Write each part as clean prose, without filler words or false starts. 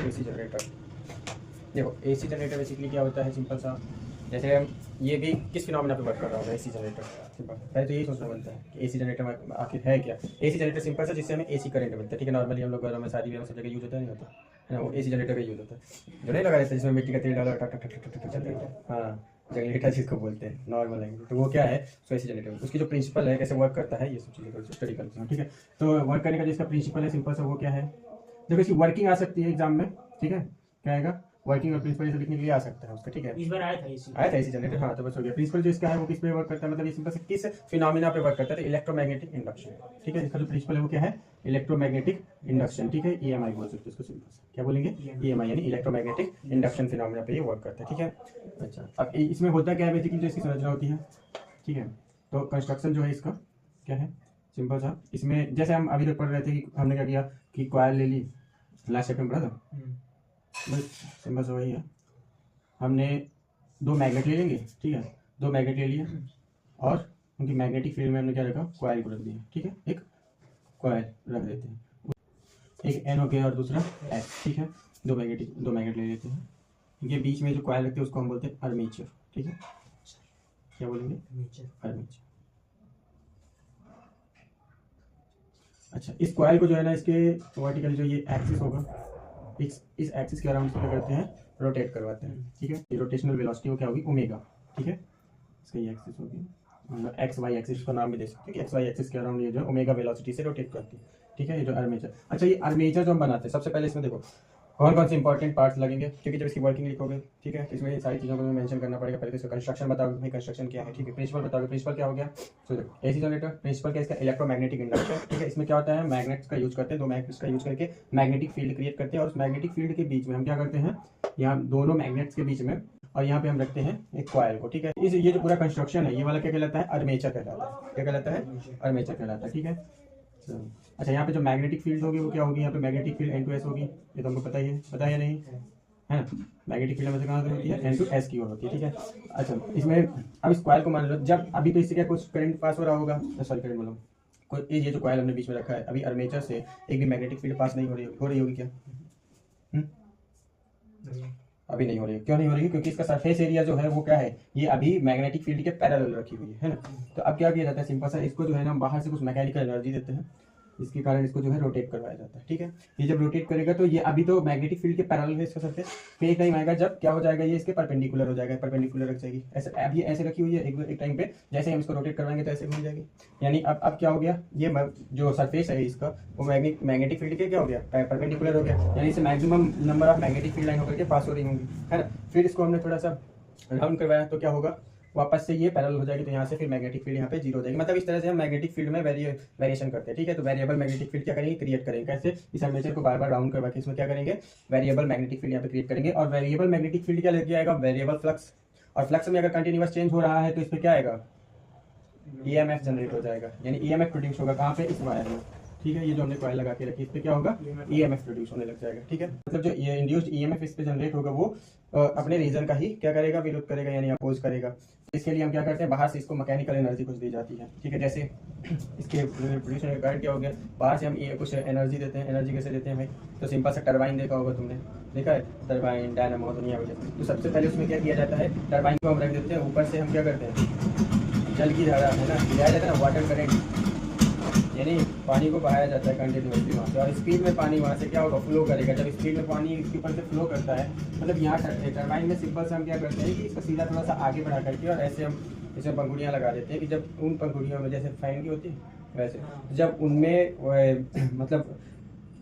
AC generator. देखो AC generator basically क्या होता है, सिंपल सा, जैसे हम ये भी किस फिनोमेना पे वर्क कर रहा होगा एसी जनरेटर। सिंपल पहले तो यही सोचना बनता है कि एसी जनरेटर आखिर है क्या। एसी जनरेटर सिंपल सा जिससे हमें एसी करंट मिलता है, ठीक है। नॉर्मली हम लोग घरों में शादी में सब जगह यूज होता है, नहीं होता है ना, वो एसी जनरेटर का यूज होता है। जो नहीं लगा रहता है जिसमें मिट्टी का तेल डाला टक टक टक टक टक चलता है, हाँ जनरेटर जिसको बोलते हैं नॉर्मल लैंग्वेज। तो वो क्या है, सो एसी जनरेटर, उसकी जो प्रिंसिपल है, कैसे वर्क करता है, ये सब चीज़ें स्टडी करते हैं, ठीक है। तो वर्क करने का जिसका प्रिंसिपल है सिंपल सा, वो क्या है, देखो इसकी वर्किंग आ सकती है एग्जाम में, ठीक है। क्या आएगा, वर्किंग और प्रिंसिपल से लिखने के लिए आ सकता है उसका, ठीक है। इस बार आया था एसी जनरेटर, हाँ तो बस हो गया। प्रिंसिपल जो इसका है वो किस पे वर्क करता है, मतलब ये सिंपल से किस फिनोमिना पे वर्क करता है, इलेक्ट्रोमैग्नेटिक इंडक्शन, ठीक है। इसका जो प्रिंसिपल है वो क्या है, इलेक्ट्रोमैग्नेटिक इंडक्शन, ठीक है। ईएमआई बोल सकते हैं इसको, सिंपल से क्या बोलेंगे, ईएमआई यानी इलेक्ट्रोमैग्नेटिक इंडक्शन फिनोमिना पे ये वर्क करता है, ठीक है। अच्छा, अब इसमें होता क्या है बेसिकली, जो इसकी संरचना होती है, ठीक है। तो कंस्ट्रक्शन जो है इसका क्या है, सिंपल सा, इसमें जैसे हम अभी तक पढ़ रहे थे कि हमने क्या किया कि कॉइल ले ली, लास्ट चैप्टर में पढ़ा था, बस सिंपल सा वही है। हमने दो मैग्नेट ले लेंगे, ठीक है, दो मैग्नेट ले लिए और उनकी मैग्नेटिक फील्ड में हमने क्या रखा, कॉइल को रख दिया, ठीक है। एक कॉइल रख देते हैं, एक एन हो गया और दूसरा एस, ठीक है। दो मैग्नेट ले लेते हैं, इनके बीच में जो कॉइल रखते हैं उसको हम बोलते हैं आर्मेचर, ठीक है। क्या बोलेंगे, आर्मेचर। अच्छा, इस कॉइल को जो है ना, इसके वर्टिकली जो ये एक्सिस होगा, इस एक्सिस के अराउंड क्या करते हैं, रोटेट करवाते हैं, ठीक है। ये रोटेशनल वेलोसिटी वो क्या होगी, ओमेगा, ठीक है। इसका ये एक्सिस होगी, एक्स वाई एक्सिस का नाम भी दे सकते हैं कि एक्स वाई एक्सिस के अराउंड ये जो ओमेगा वेलोसिटी से रोटेट करती है, ठीक है। ये जो आर्मेचर, अच्छा ये आर्मेचर जो हम बनाते हैं, सबसे पहले इसमें देखो कौन कौन से इंपॉर्टेंट पार्ट्स लगेंगे, क्योंकि जब इसकी वर्किंग लिखोगे, ठीक है, इसमें सारी चीज़ों को मेंशन करना पड़ेगा। पहले तो इसका कंस्ट्रक्शन बताओगे, भाई कंस्ट्रक्शन क्या है, ठीक है। प्रिंसिपल बताओगे, प्रिंसिपल क्या हो गया, तो देखो एसी जनरेटर प्रिंसिपल क्या, इसका इलेक्ट्रोमैग्नेटिक इंडक्शन, ठीक है। इसमें क्या होता है, मैग्नेट्स का यूज करते हैं, दो मैग्नेट्स का यूज करके मैग्नेटिक फील्ड क्रिएट करते हैं, और उस मैग्नेटिक फील्ड के बीच में हम क्या करते हैं, यहाँ दोनों मैग्नेट्स के बीच में, और यहाँ पे हम रखते हैं एक कॉइल को, ठीक है। इस ये जो पूरा कंस्ट्रक्शन है, ये वाला क्या कहलाता है, आर्मेचर कहलाता है। क्या कहलाता है, आर्मेचर कहलाता है, ठीक है। अच्छा, यहाँ पे जो मैग्नेटिक फील्ड होगी वो क्या होगी, यहाँ पे मैग्नेटिक फील्ड N2S होगी, ये तो हमको पता ही है, पता है या नहीं, है ना। मैग्नेटिक फील्ड में से कहाँ से होती है, N2S की ओर होती है, ठीक है। अच्छा, इसमें अब इस कॉइल को मान लो, जब अभी तो इससे क्या कुछ करंट पास हो रहा होगा, सॉरी करंट बोलो, कोई ये जो कॉइल हमने बीच में रखा है, अभी आर्मेचर से एक भी मैग्नेटिक फील्ड पास नहीं हो रही होगी क्या, अभी नहीं हो रही है। क्यों नहीं हो रही है, क्योंकि इसका सरफेस एरिया जो है वो क्या है, ये अभी मैग्नेटिक फील्ड के पैरेलल रखी हुई है ना। तो अब क्या किया जाता है, सिंपल सा, इसको जो है ना बाहर से कुछ मैकेनिकल एनर्जी देते हैं, इसके कारण इसको जो है रोटेट करवाया जाता है, ठीक है। ये जब रोटेट करेगा तो ये अभी तो मैग्नेटिक फील्ड के पैरेलल है इसका सरफेस, फिर एक टाइम आएगा जब क्या हो जाएगा, ये इसके परपेंडिकुलर हो जाएगा, परपेंडिकुलर रख जाएगी। ऐसे अब ये ऐसे रखी हुई है, एक टाइम पे जैसे हम इसको रोटेट करवाएंगे तो ऐसे घूम जाएगी। यानी अब क्या हो गया, ये जो सरफेस है इसका वो मैग्नेटिक फील्ड के क्या हो गया, परपेंडिकुलर हो गया, यानी इससे maximum number of magnetic field line होकर के पास हो रही होंगी, है ना। फिर इसको हमने थोड़ा सा राउंड करवाया तो क्या होगा, वापस से ये पैरेलल हो जाएगी, तो यहाँ से फिर मैग्नेटिक फील्ड यहाँ पे जीरो हो जाएगी। मतलब इस तरह से हम मैग्नेटिक फील्ड में वेरिएशन करते हैं, ठीक है। तो वेरिएबल मैग्नेटिक फील्ड क्या करेंगे, क्रिएट करेंगे, कैसे, इस आर्मेचर को बार बार राउंड करवा के इसमें क्या करेंगे, वेरिएबल मैग्नेटिक फील्ड यहाँ पे क्रिएट करेंगे। और वेरिएबल मैग्नेटिक फील्ड क्या लेके आएगा, वेरिएबल फ्लक्स, और फ्लक्स में अगर कंटिन्यूअस चेंज हो रहा है तो इस पर क्या आएगा, ईएमएफ जनरेट हो जाएगा, यानी ईएमएफ प्रोड्यूस होगा कहाँ पे, इस वायर में, ठीक है। ये जो हमने कॉइल लगा के रखी इस पे क्या होगा, ईएमएफ प्रोड्यूस होने लग जाएगा, ठीक है। मतलब जो ये इंड्यूस्ड ईएमएफ इस पे जनरेट होगा वो अपने रीजन का ही क्या करेगा, विरोध करेगा, यानी अपोज करेगा। इसके लिए हम क्या करते हैं, बाहर से इसको मैकेनिकल एनर्जी कुछ दी जाती है, ठीक है। जैसे इसके प्रोड्यूस होने का कारण क्या हो गया, बाहर से हम ये कुछ एनर्जी देते हैं। एनर्जी कैसे देते हैं भाई, तो सिंपल सा टरबाइन देखा होगा तुमने, देखा है टरबाइन, डायनामो, दुनिया वगैरह। तो सबसे पहले उसमें क्या किया जाता है, टरबाइन को हम रख देते हैं, ऊपर से हम क्या करते हैं, जल की धारा है ना, लिया जाता है ना, वाटर करेंट, यानी पानी को बहाया जाता है कंटिन्यूसली वहाँ से, और स्पीड में पानी वहाँ से क्या होगा, फ्लो करेगा। जब स्पीड में पानी इसके ऊपर से फ्लो करता है, मतलब यहाँ टरबाइन में सिंपल से हम क्या करते हैं कि इसको सीधा थोड़ा सा आगे बढ़ा करके, और ऐसे हम इसमें पंखुड़ियाँ लगा देते हैं कि जब उन पंखुड़ियों में जैसे फैन की होती है वैसे, जब उनमें मतलब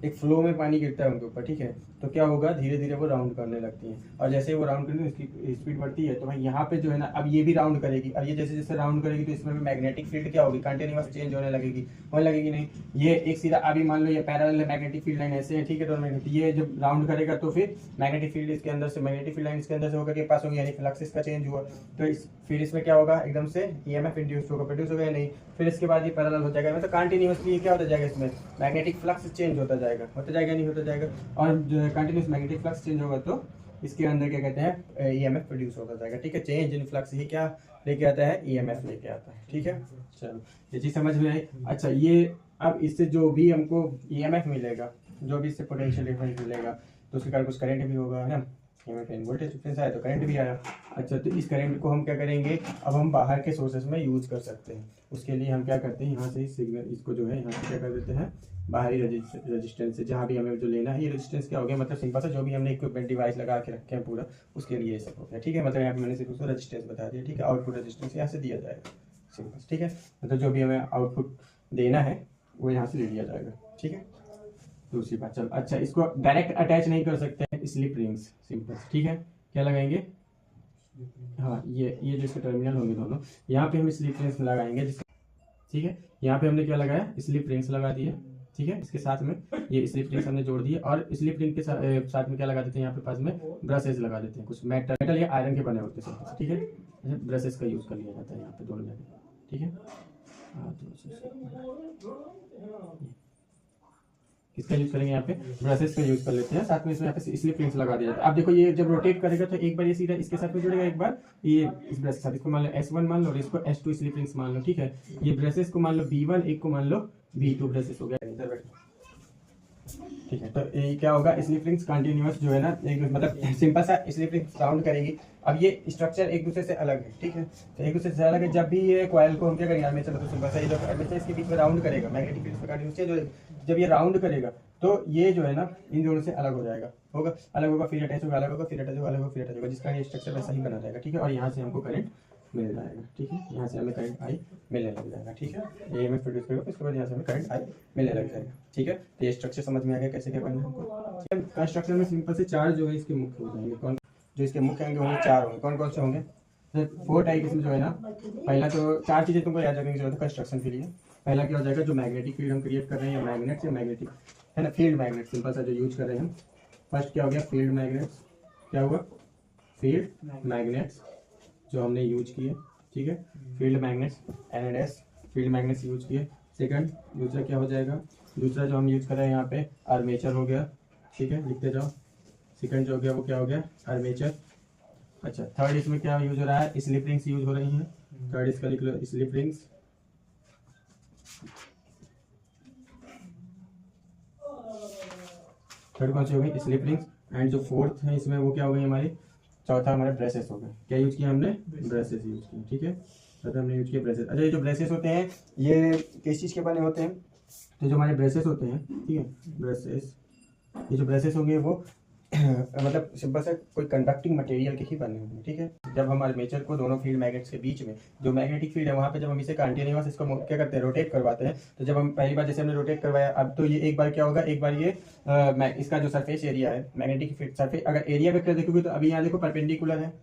एक फ्लो में पानी गिरता है उनके ऊपर, ठीक है, तो क्या होगा, धीरे धीरे वो राउंड करने लगती हैं, और जैसे वो राउंड करने इसकी स्पीड बढ़ती है, तो भाई यहाँ पे जो है ना, अब ये भी राउंड करेगी, और ये जैसे जैसे राउंड करेगी तो इसमें भी मैग्नेटिक फील्ड क्या होगी, कंटिन्यूअस चेंज होने लगेगी नहीं। ये एक सीधा, अभी मान लो ये पैरेलल मैग्नेटिक फील्ड लाइन ऐसे है, ठीक है, दोनों ये जब राउंड करेगा तो फिर मैग्नेटिक फील्ड इसके अंदर से, मैग्नेटिक फील्ड लाइन इसके अंदर से होकर के पास होगी, यानी फ्लक्स इसका चेंज हुआ, तो फिर इसमें क्या होगा, एकदम से ईएमएफ इंड्यूस होगा, प्रोड्यूस होगा या नहीं। फिर इसके बाद ये पैरेलल हो जाएगा, मतलब कंटिन्यूअसली क्या होता जाएगा, इसमें मैग्नेटिक फ्लक्स चेंज होता जाएगा, नहीं होता जाएगा। और जो कंटिन्यूस मैग्नेटिक फ्लक्स चेंज होगा तो इसके अंदर क्या कहते हैं, ईएमएफ प्रोड्यूस होता जाएगा, ठीक है। चेंज इन फ्लक्स ही क्या लेके आता है, ईएमएफ लेके आता है, ठीक है। चलो ये चीज समझ में आई। अच्छा, ये अब इससे जो भी हमको ईएमएफ मिलेगा, जो भी इससे पोटेंशियल डिफरेंस मिलेगा, तो उसके कारण कुछ करंट भी होगा, है ना। यहाँ पे वोल्टेज डिफरेंस आया तो करंट भी आया। अच्छा, तो इस करंट को हम क्या करेंगे, अब हम बाहर के सोर्सेज में यूज कर सकते हैं। उसके लिए हम क्या करते हैं, यहाँ से सिग्नल इसको जो है यहाँ से क्या कर देते हैं, बाहरी रेजिस्टेंस से जहाँ भी हमें जो लेना है, ये रेजिस्टेंस क्या हो गया, मतलब सिंपल सा जो भी हमने इक्विपमेंट डिवाइस लगा के रखे हैं पूरा, उसके लिए ये सब हो गया, ठीक है। मतलब यहाँ पे मैंने सिर्फ उसको रेजिस्टेंस बता दिया, ठीक है। आउटपुट रेजिस्टेंस यहाँ से दिया जाएगा, सिंपल, ठीक है। मतलब जो भी हमें आउटपुट देना है वो यहाँ से ले लिया जाएगा, ठीक है। दूसरी बात, चल अच्छा, इसको डायरेक्ट अटैच नहीं कर सकते हैं, स्लिप रिंग्स, सिंपल, ठीक है। क्या लगाएंगे, हाँ, ये जो इसके टर्मिनल होंगे दोनों, यहाँ पे हम स्लिप रिंग्स लगाएंगे, ठीक है। यहाँ पे हमने क्या लगाया, स्लिप रिंग्स लगा दिए, ठीक है। इसके साथ में ये स्लिप रिंग्स हमने जोड़ दिए, और स्लिप रिंग के साथ में क्या लगा देते हैं, यहाँ पे पास में ब्रशेज लगा देते हैं, कुछ मेटल या आयरन के बने होते हैं, ठीक है। ब्रशेज का यूज कर लिया जाता है यहाँ पे दोनों जगह, ठीक है। किसका यूज करेंगे, यहाँ पे ब्रशेस का यूज कर लेते हैं, साथ में इसमें यहाँ पे स्लिप रिंग्स लगा दिया जाता है। अब देखो ये जब रोटेट करेगा तो एक बार ये सीधा इसके साथ में जुड़ेगा, एक बार ये इस ब्रश के साथ, इसको मान लो S1 मान लो और इसको S2 स्लिप रिंग्स मान लो, ठीक है। ये ब्रशेस को मान लो B1, एक को मान लो B2 ब्रशेस हो गया, इधर बैठो, ठीक है। तो ये क्या होगा, स्लिप रिंग्स कंटिन्यूअस जो है ना, एक मतलब सिंपल सा स्लिप रिंग्स राउंड करेगी। अब ये स्ट्रक्चर एक दूसरे से अलग है, ठीक है। तो एक दूसरे से अलग है, जब भी ये कॉइल को हम क्या करेंगे, आर्मेचर तो सिंपल सा ये जो आर्मेचर इसके बीच में राउंड करेगा, मैग्नेटिक फील्ड पे कंटिन्यूअस चेंज हो, जब ये राउंड करेगा तो ये जो है ना इन दोनों से अलग हो जाएगा, अलग होगा, फिर अटैच होगा, अलग होगा, फिर अटैच होगा, अलग होगा, फिर अटैच होगा, जिसका ये स्ट्रक्चर वैसा ही बना रहेगा, ठीक है। और यहाँ से हमको करंट मिल जाएगा, ठीक है। यहाँ से हमें करंट आई मिलने लग जाएगा, ठीक है। ये हमें प्रोड्यूस करेगा, इसके बाद यहाँ से हमें करंट आई मिलने लग जाएगा, ठीक है। तो ये स्ट्रक्चर समझ में आ गया कैसे क्या करना है हमको। कंस्ट्रक्शन में सिंपल से चार जो है इसके मुख्य हो जाएंगे, कौन जो इसके मुख्य होंगे चार होंगे, कौन कौन से होंगे, तो 4 टाइप इसमें जो है ना। पहला तो 4 चीजें तुमको याद रखने की जरूरत है कंस्ट्रक्शन के लिए। पहला क्या हो जाएगा, जो मैग्नेटिक फील्ड हम क्रिएट कर रहे हैं, मैग्नेट से मैग्नेटिक, है ना, फील्ड मैग्नेट, सिंपल सा जो यूज कर रहे हैं हम। फर्स्ट क्या हो गया, फील्ड मैग्नेट्स, क्या हुआ, फील्ड मैग्नेट्स जो हमने यूज किए, ठीक है। Field magnets NS field magnets use किए। सेकंड, दूसरा क्या हो जाएगा, दूसरा जो हम यूज कर रहे हैं यहाँ पे आर्मेचर हो गया, ठीक है, लिखते जाओ। सेकंड जो हो गया वो क्या हो गया, आर्मेचर। अच्छा, थर्ड इसमें क्या यूज हो रहा है, स्लिप रिंग्स यूज हो रही हैं, थर्ड इसका लिख लो स्लिप रिंग्स। थर्ड कौन सी हो गई, स्लिप रिंग्स। एंड जो फोर्थ है इसमें वो क्या हो गई हमारी, चौथा हमारे ब्रेसेस हो गए। क्या यूज किया हमने, ब्रेसेस यूज किए, ठीक है। तो हमने यूज किया ब्रेसेस। अच्छा, ये जो ब्रेसेस होते हैं ये किस चीज़ के बने होते हैं, तो जो हमारे ब्रेसेस होते हैं, ठीक है, ब्रेसेस, ये जो ब्रेसेस होंगे वो मतलब सिंपल से कोई कंडक्टिंग मटेरियल के ही बने होंगे, ठीक है। जब हम आर्मेचर को दोनों फील्ड मैग्नेट्स के बीच में जो मैग्नेटिक फील्ड है वहाँ पे जब हम इसे कंटिन्यूअस इसको क्या करते हैं, रोटेट करवाते हैं, तो जब हम पहली बार जैसे हमने रोटेट करवाया, अब तो ये एक बार क्या होगा, एक बार ये इसका जो सरफेस एरिया है मैग्नेटिक फील्ड सरफेस, अगर एरिया वेक्टर देखोगे तो अभी यहाँ देखो परपेंडिकुलर है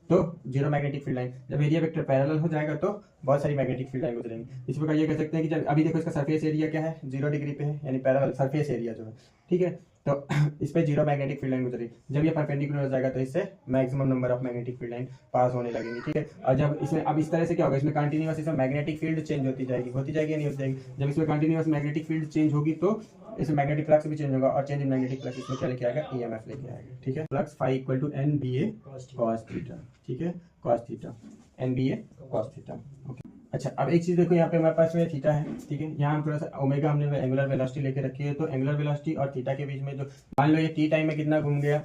तो जीरो मैग्नेटिक फील्ड लाइन, जब एरिया वेक्टर पैरेलल हो जाएगा तो बहुत सारी मैग्नेटिक फील्ड लाइन गुजरेंगी। इस प्रकार ये कह सकते हैं कि जब अभी देखो इसका सरफेस एरिया क्या है, 0 डिग्री पे है, यानी पैरेलल सरफेस एरिया जो है, ठीक है। तो इस पे जीरो मैग्नेटिक फील्ड लाइन गुजरी, जब ये परपेंडिकुलर हो जाएगा तो इससे maximum number of magnetic field line pass होने लगेंगी, ठीक है। और जब इसमें अब इस तरह से क्या होगा, इसमें कंटिन्यूअस इसमें मैग्नेटिक फील्ड चेंज होती जाएगी या नहीं होती जाएगी। जब इसमें कंटिन्यूअस मैग्नेटिक फील्ड चेंज होगी तो इसमें मैग्नेटिक फ्लक्स भी चेंज होगा, और चेंज इन मैग्नेटिक फ्लक्स इसमें क्या लेके आएगा, EMF लेके आएगा, ठीक है। Flux phi equal to NBA cos theta, ठीक है, cos theta, NBA cos theta, okay. अच्छा, अब एक चीज देखो, यहाँ पे हमारे पास में थीटा है, ठीक है। यहाँ हम थोड़ा सा ओमेगा हमने एंगुलर वेलोसिटी लेके रखी है, तो एंगुलर वेलोसिटी और थीटा के बीच में जो मान लो ये टी टाइम में कितना घूम गया,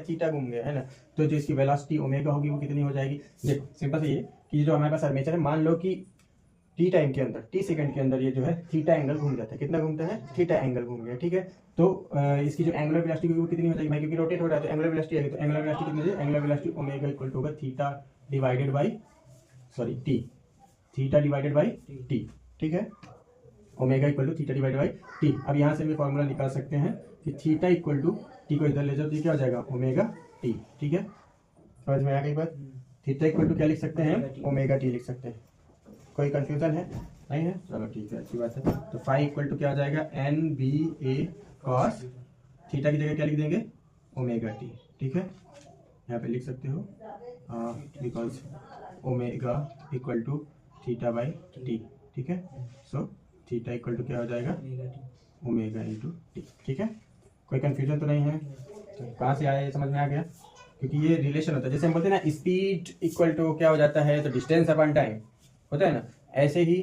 थीटा घूम गया, है ना। तो जो इसकी वेलोसिटी ओमेगा होगी वो कितनी हो जाएगी, देखो सिंपल से ये कि जो हमारे पास आर्मेचर है, मान लो कि टी टाइम के अंदर, टी सेकंड के अंदर ये जो है थीटा एंगल घूम जाता है, कितना घूमता है, थीटा एंगल घूम गया, ठीक है। तो इसकी जो एंगुलर वेलोसिटी होगी वो कितनी हो जाएगी भाई, क्योंकि रोटेट हो रहा है तो एंगुलर वेलोसिटी आएगी, तो एंगुलर वेलोसिटी कितनी है, angular velocity omega equal to होगा theta divided by T, theta divided by T, ठीक है। Omega equal to theta divided by T. अब यहाँ से भी फॉर्मूला निकाल सकते हैं कि थीटा इक्वल टू टी को इधर ले जाओ तो क्या हो जाएगा, ओमेगा टी, ठीक है। समझ में आ गई बात, थीटा इक्वल टू क्या लिख सकते हैं, ओमेगा टी लिख सकते हैं। कोई कंफ्यूजन है, नहीं है, चलो ठीक है, अच्छी बात है। तो फाई इक्वल टू क्या हो जाएगा, NBA cos थीटा की जगह क्या लिख देंगे, ओमेगा टी, ठीक है। यहाँ पे लिख सकते हो because omega equal to theta by T, ठीक है। सो थीटा इक्वल टू क्या हो जाएगा, ओमेगा इंटू टी, ठीक है। कोई कंफ्यूजन तो नहीं है, तो कहाँ से आया ये समझ में आ गया, क्योंकि ये रिलेशन होता है, जैसे हम बोलते हैं ना स्पीड इक्वल टू क्या हो जाता है, तो डिस्टेंस अपॉन टाइम होता है ना, ऐसे ही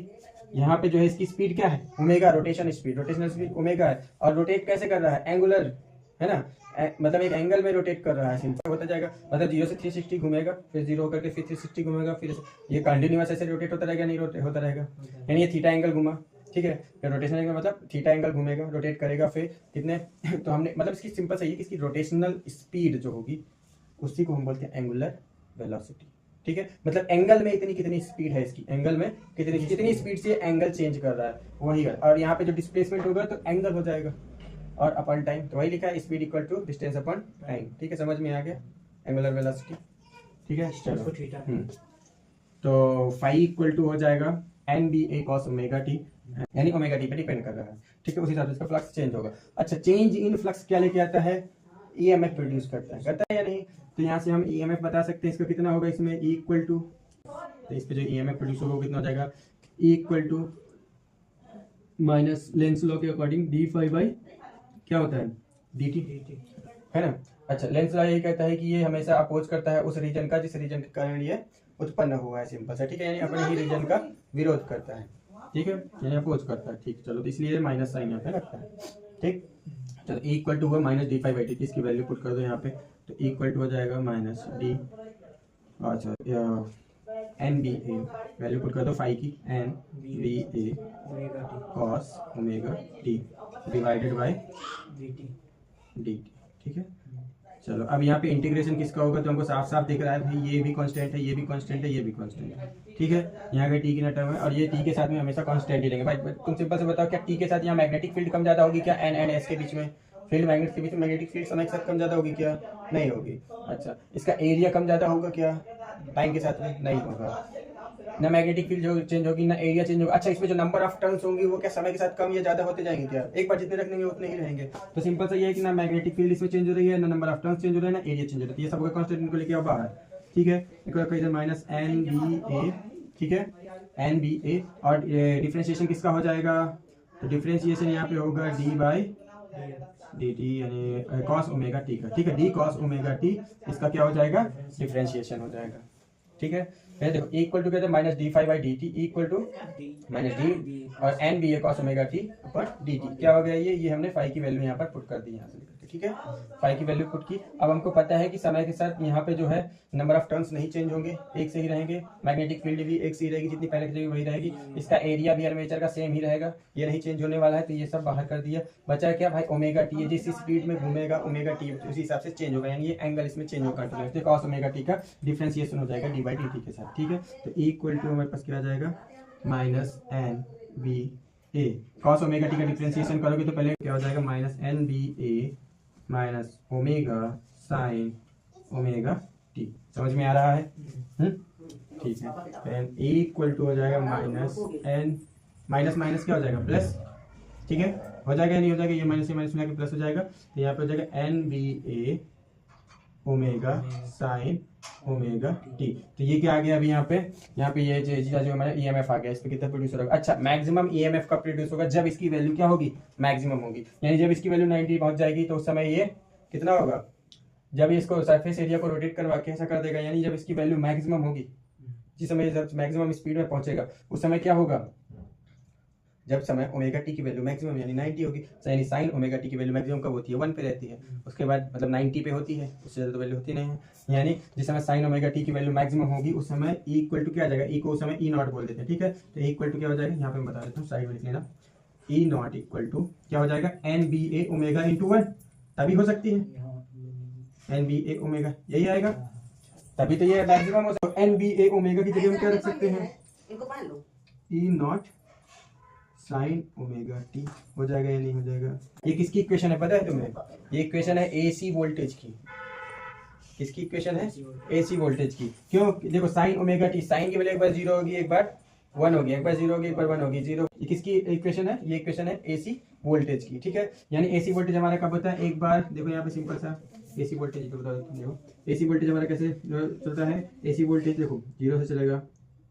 यहाँ पे जो है इसकी स्पीड क्या है, ओमेगा, रोटेशनल स्पीड ओमेगा है, और रोटेट कैसे कर रहा है, एंगुलर, है ना। मतलब एक एंगल में रोटेट कर रहा है, सिंपल होता जाएगा, मतलब 0 से 360 घूमेगा, फिर 0 होकर के फिर 360 घूमेगा, फिर ये कंटिन्यूअस ऐसे रोटेट होता रहेगा, नहीं रोटेट होता रहेगा, यानी ये थीटा एंगल घूमा, ठीक है। रोटेशनल एंगल मतलब थीटा एंगल घूमेगा, रोटेट करेगा, फिर कितने तो हमने मतलब इसकी सिंपल सही है कि इसकी रोटेशनल स्पीड जो होगी उसी को हम बोलते हैं एंगुलर वेलोसिटी, ठीक है। मतलब एंगल में इतनी कितनी स्पीड है इसकी, एंगल में कितनी स्पीड से एंगल चेंज कर रहा है वही है, और यहाँ पे जो डिस्प्लेसमेंट होगा तो एंगल हो जाएगा, और अपन टाइम तो वही लिखा है, speed equal to distance upon time, ठीक है, समझ में आ गया एंगुलर वेलोसिटी, ठीक है। चलो तो फाई इक्वल टू हो जाएगा NBA cos ओमेगा टी, यानी ओमेगा टी पे डिपेंड कर रहा है, ठीक है, उसी हिसाब से इसका फ्लक्स चेंज होगा। अच्छा, चेंज इन फ्लक्स क्या लेके आता है, EMF प्रोड्यूस करता है या नहीं, तो यहाँ से हम EMF बता सकते हैं, इसका कितना होगा, इसमें E इक्वल टू, तो इस पे जो EMF प्रोड्यूस होगा वो कितना हो जाएगा, E equal to minus Lenz law के अकॉर्डिंग डी फाई बाई क्या होता है dt, है ना। अच्छा, लेंस लॉ ये कहता है कि ये हमेशा अपोज करता है उस रीजन का जिस रीजन के कारण ये उत्पन्न हुआ है, सिंपल सा, ठीक है, यानी अपने ही रीजन का विरोध करता है, ठीक है, यानी अपोज करता है, ठीक। चलो तो इसलिए माइनस साइन यहाँ पे लगता है, ठीक। चलो E इक्वल टू हुआ minus d phi by t, इसकी वैल्यू पुट कर दो यहाँ पे, तो E इक्वल टू हो जाएगा माइनस डी, अच्छा NBA वैल्यू पुट कर दो फाई की, NBA cos omega T divided by dt, ठीक है। चलो अब यहाँ पे इंटीग्रेशन किसका होगा, तो हमको साफ साफ दिख रहा है भाई, ये भी कांस्टेंट है, ये भी कांस्टेंट है, ये भी कांस्टेंट है, ठीक है। यहाँ का टी की टर्म है, और ये टी के साथ में हमेशा कांस्टेंट ही लेंगे भाई। तुम सिंपल से बताओ, क्या टी के साथ यहाँ मैग्नेटिक फील्ड कम ज्यादा होगी क्या, एन एंड एस के बीच में, फील्ड मैग्नेट के बीच में मैग्नेटिक फील्ड समय के साथ कम ज्यादा होगी क्या, नहीं होगी। अच्छा, इसका एरिया कम ज्यादा होगा क्या टाइम के साथ में, नहीं होगा, ना मैग्नेटिक फील्ड जो चेंज होगी ना एरिया चेंज होगा। अच्छा, इसमें जो नंबर ऑफ टर्न्स होंगी वो क्या समय के साथ कम या ज्यादा होते जाएंगे क्या, एक बार जितने रख लेंगे उतने ही रहेंगे। तो सिंपल सा ये है कि ना मैग्नेटिक फील्ड इसमें चेंज हो रही है, ना नंबर ऑफ टर्न्स चेंज हो रहा है, ना एरिया चेंज हो रहा है, ये सब कांस्टेंट इनको लेके आओ बाहर, ठीक है। इक्वेशन माइनस NBA, ठीक है, NBA, और डिफरेंशिएशन किसका हो जाएगा, तो डिफरेंशिएशन यहाँ पे होगा d बाई dt, यानी cos ओमेगा टी का, ठीक है, d cos ओमेगा टी, इसका क्या हो जाएगा, डिफरेंशिएशन हो जाएगा, ठीक है। फिर देखो इक्वल टू कहते हैं minus d phi by d t equal to minus d और NBA cos ओमेगा टी पर dt, क्या हो गया, ये हमने फाई की वैल्यू यहाँ पर पुट कर दी, यहाँ से, ठीक है, फाई की वैल्यू पुट की। अब हमको पता है कि समय के साथ यहाँ पे जो है नंबर ऑफ टर्न्स नहीं चेंज होंगे, एक से ही रहेंगे, मैग्नेटिक फील्ड भी एक से ही रहेगी, जितनी पहले की जगह वही रहेगी, इसका एरिया भी आर्मेचर का सेम ही रहेगा, ये नहीं चेंज होने वाला है, तो ये सब बाहर कर दिया। बचा क्या भाई, ओमेगा टी, जिस स्पीड में घूमेगा ओमेगा टी उसी हिसाब से चेंज होगा, यानी ये एंगल इसमें चेंज होगा, तो कॉस ओमेगा टी का डिफरेंशिएशन हो जाएगा डी बाई डी टी के साथ, ठीक है। तो E इक्वल टू हमारे पास क्या आ जाएगा, minus NBA cos omega T का डिफरेंशिएशन करोगे तो पहले क्या हो जाएगा, minus NBA minus omega sine omega T, समझ में आ रहा है, ठीक है। फिर E इक्वल टू हो जाएगा माइनस n, माइनस माइनस क्या हो जाएगा प्लस, ठीक है, हो जाएगा या नहीं हो जाएगा, ये माइनस से माइनस मिला के प्लस हो जाएगा, तो यहाँ पे हो जाएगा NBA omega sine omega T, तो ये क्या आ गया अभी यहाँ पे ये जो हमारा EMF आ गया, इस पे कितना प्रोड्यूस होगा। अच्छा, मैक्सिमम EMF का प्रोड्यूस होगा जब इसकी वैल्यू क्या होगी, मैक्सिमम होगी, यानी जब इसकी वैल्यू 90 पहुंच जाएगी तो उस समय ये कितना होगा, जब इसको सरफेस एरिया को रोटेट करवा के ऐसा कर देगा, यानी जब इसकी वैल्यू मैक्सिमम होगी, जिस समय जब मैक्सिमम स्पीड में पहुंचेगा उस समय क्या होगा, जब समय ओमेगा टी की वैल्यू मैक्सिमम यानी 90 होगी, यानी साइन ओमेगा टी की वैल्यू मैक्सिमम कब होती है, 1 पे रहती है, उसके बाद मतलब 90 पे होती है, उससे ज़्यादा तो वैल्यू होती नहीं है, यानी जिस समय साइन ओमेगा टी की वैल्यू मैक्सिमम होगी उस समय E इक्वल टू क्या आ जाएगा, E को उस समय E नॉट बोल देते हैं, ठीक है। तो E इक्वल टू क्या हो जाएगा, यहाँ पे मैं बता देता हूँ, साइड में लिख लेना, E नॉट इक्वल टू क्या हो जाएगा, NBA ओमेगा इंटू 1, तभी हो सकती है NBA ओमेगा, यही आएगा, तभी तो ये मैक्सिमम हो सकता है। NBA ओमेगा की जगह हम क्या रख सकते हैं, E not sine omega T, हो जाएगा या नहीं हो जाएगा। ये किसकी इक्वेशन है पता है तुम्हें, ये इक्वेशन है AC वोल्टेज की, किसकी इक्वेशन है, AC वोल्टेज की। क्यों, देखो साइन ओमेगा टी, साइन की वैल्यू एक बार 0 होगी, एक बार 1 होगी, एक बार 0 होगी, एक बार 1 होगी, 0, ये किसकी इक्वेशन है, ये इक्वेशन है AC वोल्टेज की, ठीक है। यानी AC वोल्टेज हमारा कब होता है, एक बार देखो यहाँ पे सिंपल सा AC वोल्टेज बता देता हूँ, देखो AC वोल्टेज हमारा कैसे चलता है, AC वोल्टेज देखो 0 से चलेगा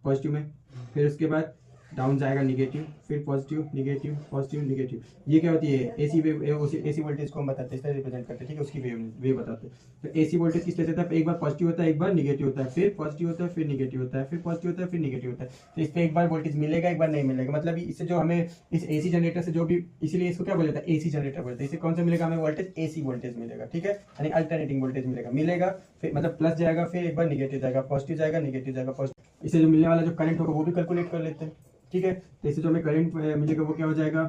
पॉजिटिव में, फिर उसके बाद डाउन जाएगा निगेटिव, फिर पॉजिटिव निगेटिव पॉजिटिव निगेटिव। ये क्या होती है एसी वेव, एसी वोल्टेज को हम बताते हैं, इस तरह रिप्रेजेंट करते हैं, ठीक है, उसकी वेव बताते हैं। तो एसी वोल्टेज किस तरह से होता है, एक बार पॉजिटिव होता है, एक बार निगेटिव होता है, फिर पॉजिटिव होता है, फिर निगेटिव होता है, फिर पॉजिटिव होता है, फिर निगेटिव होता है। तो इस पर एक बार वोल्टेज मिलेगा, एक बार नहीं मिलेगा। मतलब इससे जो हमें इस एसी जनरेटर से जो भी, इसीलिए इसको क्या बोला जाता है एसी जनरेटर बोलते हैं। इससे कौन सा मिलेगा हमें वोल्टेज, एसी वोल्टेज मिलेगा, ठीक है, यानी अल्टरनेटिंग वोल्टेज मिलेगा, फिर मतलब प्लस जाएगा, फिर एक बार निगेटिव जाएगा, पॉजिटिव जाएगा, निगेटिव जाएगा, पॉजिटिव। इससे जो मिलने वाला जो करंट होगा वो भी कैलकुलेट कर लेते हैं, ठीक है। तो इससे जो हमें करंट मिलेगा वो क्या हो जाएगा,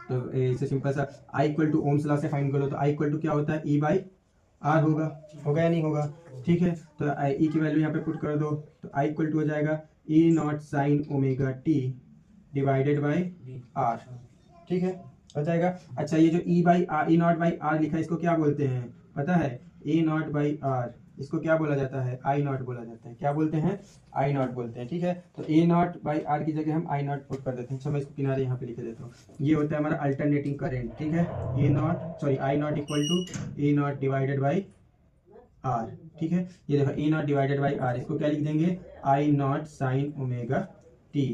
तो इसे सिंपल सा आई इक्वल टू ओम्स लॉ से फाइंड करो। तो आई इक्वल टू क्या होता है, ई बाई आर होगा या नहीं होगा, ठीक है। तो ई की वैल्यू यहाँ पे पुट कर दो, तो आई इक्वल टू हो जाएगा E not sine omega T divided by R, ठीक है, हो जाएगा। अच्छा ये जो E by R, E naught by R लिखा है, इसको क्या बोलते हैं पता है, ए नॉट बाई आर, इसको क्या बोला जाता है, आई नॉट बोला जाता है। क्या बोलते हैं, आई नॉट बोलते हैं, ठीक है। तो ए नॉट बाई आर की जगह हम आई नॉट पुट कर देते हैं। मैं इसको किनारे यहाँ पे लिख देता हूँ। ये होता है हमारा अल्टरनेटिंग करंट, ठीक है। A naught sorry I naught equal to A naught divided by R, ठीक है। ये देखो A naught divided by R, इसको क्या लिख देंगे, I not sine omega T,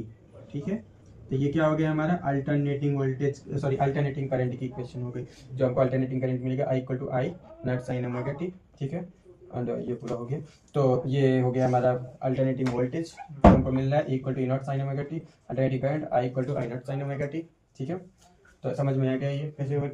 ठीक है। तो ये क्या हो गया हमारा alternating voltage, sorry alternating current की इक्वेशन हो गई, जो हमको अल्टरनेटिंग करंट मिलेगा I equal to I not sine omega T, ठीक है। और ये पूरा हो गया। तो ये हो गया हमारा अल्टरनेटिंग वोल्टेज हमको मिल रहा है equal to E not sine omega t, alternating current I equal to I not sine omega T, ठीक है। तो समझ में आ गया ये कैसे वर्क